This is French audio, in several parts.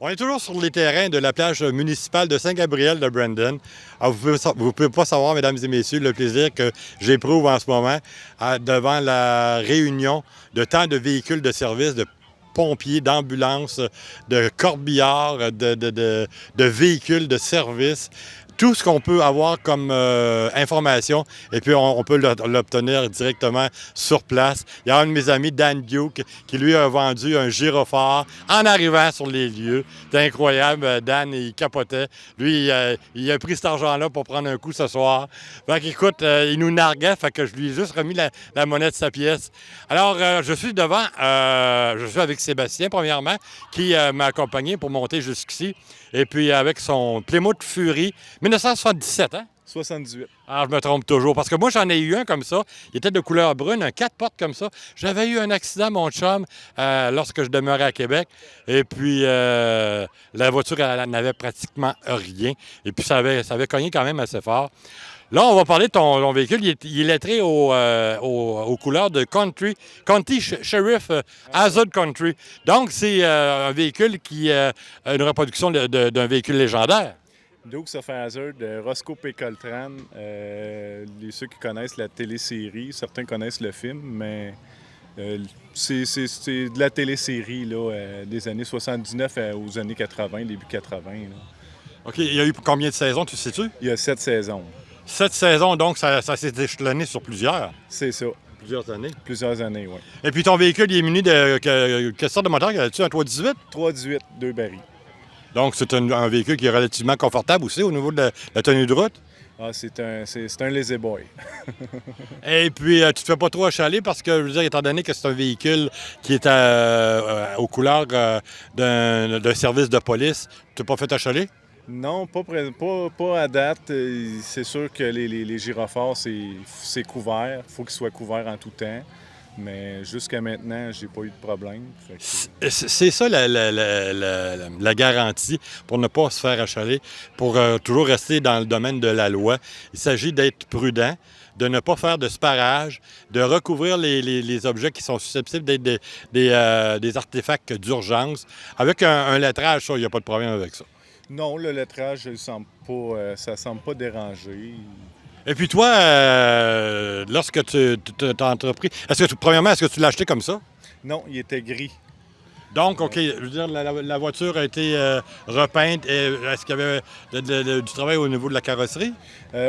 On est toujours sur les terrains de la plage municipale de Saint-Gabriel de Brandon. Alors, vous pouvez pas savoir, mesdames et messieurs, le plaisir que j'éprouve en ce moment devant la réunion de tant de véhicules de service, de pompiers, d'ambulances, de corbillards, de véhicules de service. Tout ce qu'on peut avoir comme information, et puis on peut l'obtenir directement sur place. Il y a un de mes amis, Dan Duke, qui lui a vendu un gyrophare en arrivant sur les lieux. C'est incroyable, Dan, il capotait. Lui, il a pris cet argent-là pour prendre un coup ce soir. Fait qu'écoute, il nous narguait, fait que je lui ai juste remis la monnaie de sa pièce. Alors, je suis avec Sébastien, premièrement, qui m'a accompagné pour monter jusqu'ici. Et puis avec son Plymouth Fury, 1977, hein? 78. Ah, je me trompe toujours, parce que moi, j'en ai eu un comme ça. Il était de couleur brune, un 4 portes comme ça. J'avais eu un accident, mon chum, lorsque je demeurais à Québec. Et puis, la voiture, elle n'avait pratiquement rien. Et puis, ça avait cogné quand même assez fort. Là, on va parler de ton véhicule. Il est lettré aux couleurs de County Sheriff Hazard Country. Donc, c'est un véhicule qui est une reproduction d'un véhicule légendaire. Dukes of Hazzard de Roscoe P. Coltrane. Ceux qui connaissent la télésérie, certains connaissent le film, mais c'est de la télésérie là, des années 79 aux années 80, début 80. Là. OK. Il y a eu combien de saisons, tu sais-tu? Il y a 7 saisons. 7 saisons, donc ça s'est échelonné sur plusieurs. C'est ça. Plusieurs années. Plusieurs années, oui. Et puis ton véhicule, il est muni de quelle sorte de moteur? As-tu un 318? 318, 2 barils. Donc, c'est un véhicule qui est relativement confortable aussi au niveau de la tenue de route. Ah, c'est un lazy boy. Et puis, tu te fais pas trop achaler parce que, je veux dire, étant donné que c'est un véhicule qui est aux couleurs d'un service de police, tu t'es pas fait achaler? Non, pas à date. C'est sûr que les gyrophares, c'est couvert. Il faut qu'ils soient couverts en tout temps. Mais jusqu'à maintenant, j'ai pas eu de problème. C'est ça la garantie pour ne pas se faire achaler, pour toujours rester dans le domaine de la loi. Il s'agit d'être prudent, de ne pas faire de sparage, de recouvrir les objets qui sont susceptibles d'être des artefacts d'urgence. Avec un lettrage, ça, il n'y a pas de problème avec ça. Non, le lettrage, ça ne semble pas déranger. Et puis toi, lorsque tu t'as entrepris, premièrement, est-ce que tu l'as acheté comme ça? Non, il était gris. Donc, OK, je veux dire, la voiture a été repeinte. Est-ce qu'il y avait du travail au niveau de la carrosserie?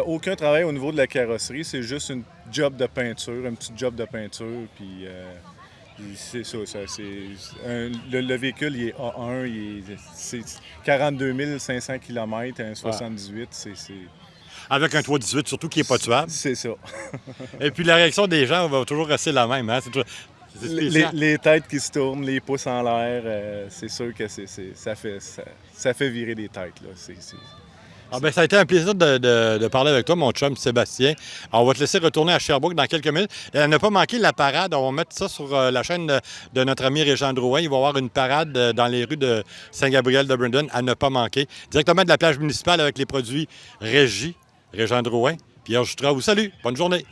Aucun travail au niveau de la carrosserie. C'est juste une job de peinture, un petit job de peinture. Puis c'est ça. Le véhicule, il est A1, c'est 42 500 km, un 78. Avec un 318, surtout qui n'est pas tuable. C'est ça. Et puis la réaction des gens va toujours rester la même. Hein? C'est les têtes qui se tournent, les pouces en l'air, c'est sûr que ça fait virer des têtes. Là. Ça a été un plaisir de parler avec toi, mon chum Sébastien. Alors, on va te laisser retourner à Sherbrooke dans quelques minutes. Et à ne pas manquer la parade. On va mettre ça sur la chaîne de notre ami Régent Drouin. Il va y avoir une parade dans les rues de Saint-Gabriel de Brandon à ne pas manquer. Directement de la plage municipale avec les produits Régent Drouin. Pierre Jutra vous salue. Bonne journée.